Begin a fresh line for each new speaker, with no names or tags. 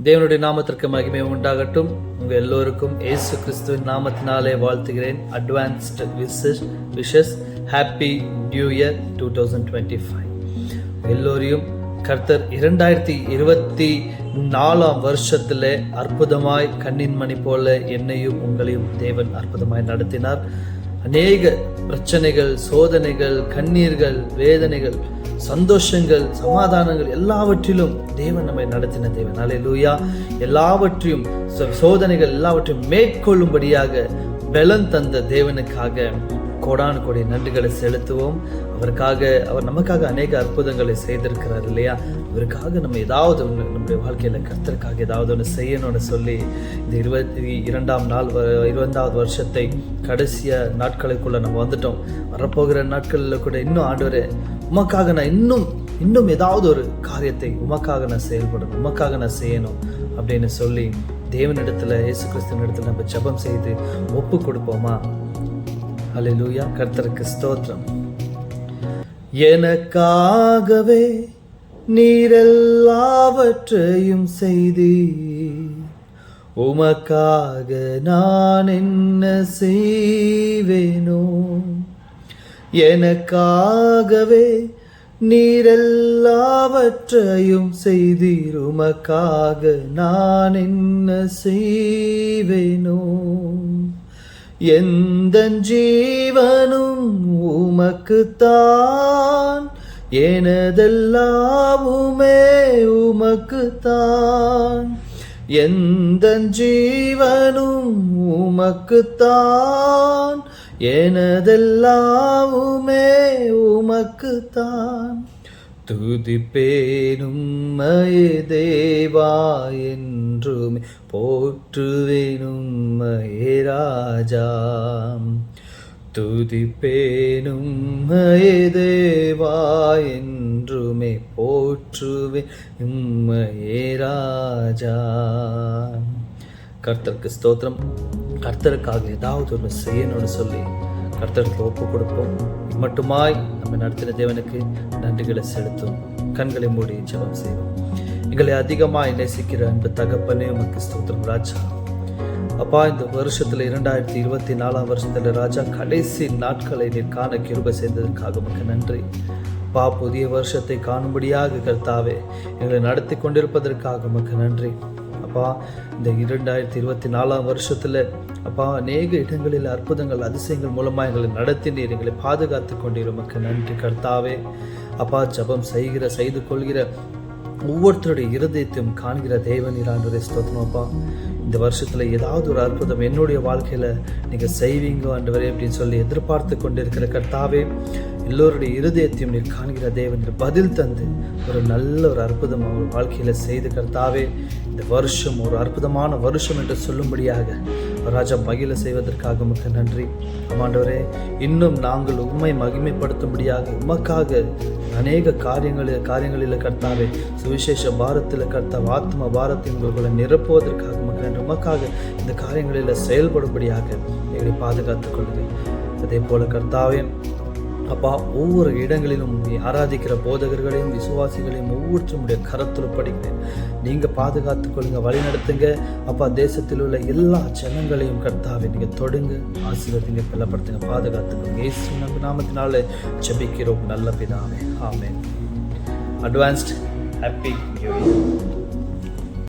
தேவனுடைய நாமத்திற்கு மகிமை உண்டாகட்டும். உங்கள் எல்லோருக்கும் இயேசு கிறிஸ்துவின் நாமத்தினாலே வாழ்த்துகிறேன். Advanced wishes happy new year 2025. எல்லோரையும் கர்த்தர் 2024 வருஷத்துல அற்புதமாய் கண்ணின் மணி போல என்னையும் உங்களையும் தேவன் அற்புதமாய் நடத்தினார். அநேக பிரச்சனைகள், சோதனைகள், கண்ணீர்கள், வேதனைகள், சந்தோஷங்கள், சமாதானங்கள் எல்லாவற்றிலும் தேவன் நம்மை நடத்தின தேவன். அல்லேலூயா. எல்லாவற்றையும் சோதனைகள் எல்லாவற்றையும் மேற்கொள்ளும்படியாக பலன் தந்த தேவனுக்காக கோடான கோடி நன்றிகளை செலுத்துவோம். அவர் நமக்காக அநேக அற்புதங்களை செய்திருக்கிறார் இல்லையா? அவருக்காக நம்ம ஏதாவது ஒன்று நம்முடைய வாழ்க்கையில கர்த்தருக்காக ஏதாவது ஒன்று செய்யணும்னு சொல்லி இந்த 20வது வருஷத்தை கடைசிய நாட்களுக்குள்ள நம்ம வந்துட்டோம். வரப்போகிற நாட்களில் கூட இன்னும் ஆண்டவரே உமக்காக நான் இன்னும் ஏதாவது ஒரு காரியத்தை உமக்காக நான் செயல்படணும், உமக்காக நான் செய்யணும் அப்படின்னு சொல்லி தேவனிடத்துல, இயேசு கிறிஸ்துவின் இடத்துல நம்ம ஜெபம் செய்து ஒப்பு கொடுப்போமா? அல்லேலூயா. கர்த்தருக்கு ஸ்தோத்திரம். எனக்காகவே நீரெல்லாவற்றையும் செய்தீர், உமக்காக நான் என்ன செய்வேனோ? எனக்காகவே நீரெல்லாவற்றையும் செய்தீர், உமக்காக நான் என்ன செய்வேனோ? எந்தன் ஜீவனும் உமக்குத்தான், எனதெல்லாமுமே உமக்குத்தான். எந்தன் ஜீவனும் உமக்குத்தான், எனதெல்லாமுமே உமக்குத்தான். துதிப்பேன் உம்மையே தேவா, என்றுமே போற்றுவேன் உம்மையே ராஜா. துதிப்பேன் உம்மையே தேவா, என்றுமே போற்றுவேன் உம்மையே ராஜா. கர்த்தருக்கு ஸ்தோத்திரம். கர்த்தருக்காக ஏதாவது ஒன்று செய்யணும்னு சொல்லி கர்த்தருக்கு ஒப்பு கொடுப்போம். மட்டுமாய் நம்ம நடத்தின தேவனுக்கு நன்றிகளை செலுத்தும். கண்களை மூடி ஜெபம் செய்வோம். எங்களை அதிகமாய் நேசிக்கிற அன்பு தகப்பனே, உமக்கு ஸ்தோத்திரம் ராஜா. அப்பா, இந்த வருஷத்துல 2024 வருஷத்துல ராஜா கடைசி நாட்களை நீர் காண கிருபை செய்ததற்காக உமக்கு நன்றி. அப்பா, புதிய வருஷத்தை காணும்படியாக கர்த்தாவே எங்களை நடத்தி கொண்டிருப்பதற்காக உமக்கு நன்றி. அப்பா, இந்த 2024 வருஷத்துல அப்பா அநேக இடங்களில் அற்புதங்கள், அதிசயங்கள் மூலமாக எங்களை நடத்தினீர், எங்களை பாதுகாத்து கொண்டீர். உமக்கு நன்றி கர்த்தாவே. அப்பா, ஜெபம் செய்து கொள்கிற ஒவ்வொருத்தருடைய இருதயத்தையும் காண்கிற தேவனீர் ஆண்டவரே, ஸ்தோத்திரம். அப்பா, இந்த வருஷத்துல ஏதாவது ஒரு அற்புதம் என்னுடைய வாழ்க்கையில நீங்க செய்வீங்க ஆண்டவரே அப்படின்னு சொல்லி எதிர்பார்த்து கொண்டிருக்கிற கர்த்தாவே, எல்லோருடைய இருதயத்தையும் நீர் காண்கிற தேவன் பதில் தந்து ஒரு நல்ல ஒரு அற்புதம் அவர் வாழ்க்கையில செய்து கர்த்தாவே, இந்த வருஷம் ஒரு அற்புதமான வருஷம் என்று சொல்லும்படியாக ராஜா மகிழ செய்வதற்காக உமக்கு நன்றி. ஆண்டவரே, இன்னும் நாங்கள் உம்மை மகிமைப்படுத்தும்படியாக உமக்காக அநேக காரியங்களில் கர்த்தாவே, சுவிசேஷ பாரத்தில் கர்த்தாவே, ஆத்ம பாரத்தின் உங்களை நிரப்புவதற்காக உமக்கு நன்றி. உமக்காக இந்த காரியங்களில் செயல்படும்படியாக எங்களை பாதுகாத்துக் கொள்கிறேன். அதே போல கர்த்தாவே அப்பா, ஒவ்வொரு இடங்களிலும் ஆராதிக்கிற போதகர்களையும் விசுவாசிகளையும் ஒவ்வொருத்தருடைய கரத்தில் படிக்கிறேன். நீங்க பாதுகாத்துக் கொள்ளுங்க, வழி நடத்துங்க. அப்பா, தேசத்தில் உள்ள எல்லா ஜனங்களையும் கர்த்தாவே நீங்க தொடுங்க, ஆசீர்வதிங்க, பலப்படுத்துங்க, பாதுகாத்துக்கொள்ளுங்க. இயேசு நாமத்தினால ஜெபிக்கிறோம் நல்ல பிதாவே, ஆமென். Advanced happy new year.